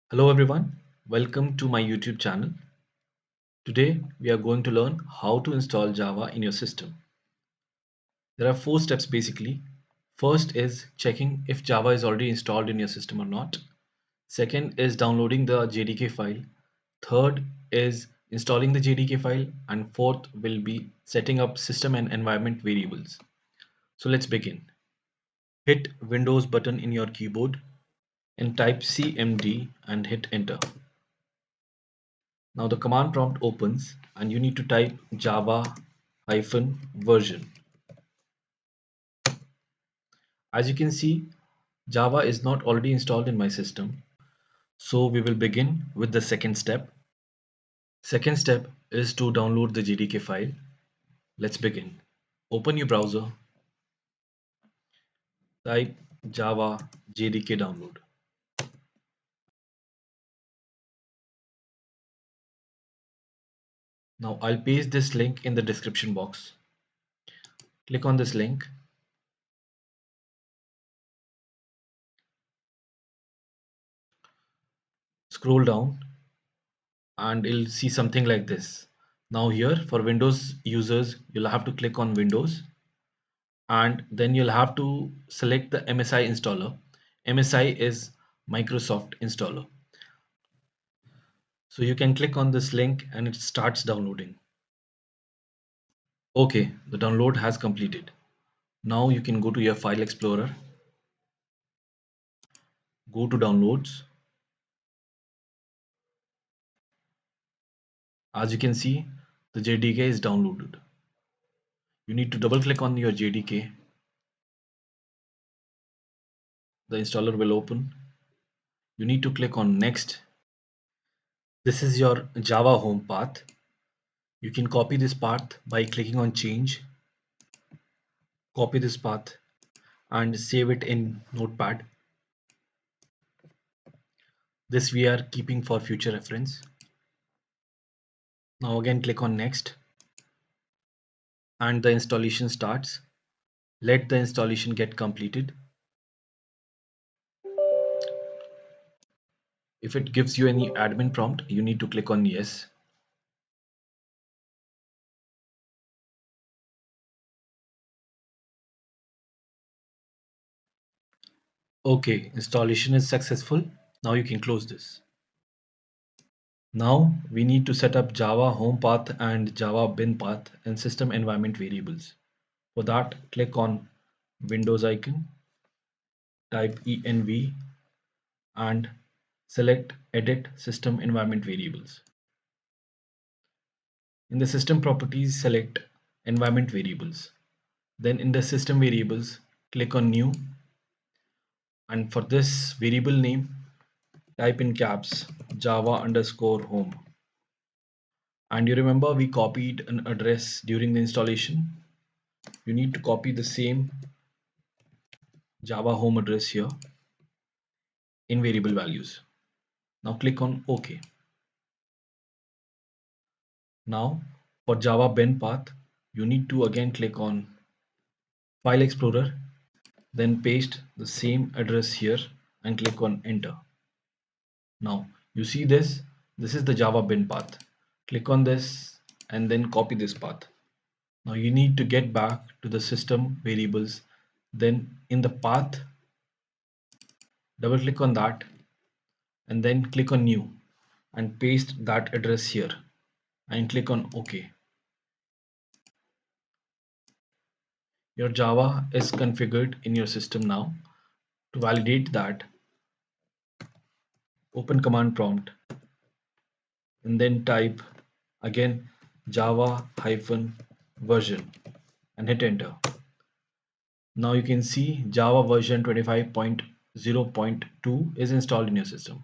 Hello everyone, welcome to my YouTube channel. Today we are going to learn how to install Java in your system. There are four steps basically. First is checking if Java is already installed in your system or not. Second is downloading the JDK file. Third is installing the JDK file, and fourth will be setting up system and environment variables. So let's begin. Hit Windows button in your keyboard and type CMD and hit enter. Now the command prompt opens and you need to type java version. As you can see, Java is not already installed in my system. So we will begin with the second step. Second step is to download the JDK file. Let's begin. Open your browser, type java JDK download. Now I'll paste this link in the description box. Click on this link. Scroll down and you'll see something like this. Now here for Windows users, you'll have to click on Windows and then you'll have to select the MSI installer. MSI is Microsoft installer. So you can click on this link and it starts downloading. Okay, the download has completed. Now you can go to your file explorer, go to downloads. As you can see, the JDK is downloaded. You need to double click on your JDK. The installer will open. You need to click on next. This is your Java home path. You can copy this path by clicking on change. Copy this path and save it in Notepad. This we are keeping for future reference. Now again click on next and the installation starts. Let the installation get completed. If it gives you any admin prompt, you need to click on yes. Okay, installation is successful. Now you can close this. Now we need to set up Java home path and Java bin path and system environment variables. For that, click on Windows icon, type env and select edit system environment variables. In the system properties, select environment variables. Then in the system variables, click on new, and for this variable name, type in caps java underscore home. And you remember we copied an address during the installation. You need to copy the same Java home address here in variable values. Now click on OK. Now for Java bin path, you need to again click on File Explorer, then paste the same address here and click on enter. Now you see this, this is the Java bin path. Click on this and then copy this path. Now you need to get back to the system variables, then in the path, double click on that and then click on new and paste that address here and click on OK. Your Java is configured in your system now. To validate that, open command prompt and then type again java version and hit enter. Now you can see Java version 25.0.2 is installed in your system.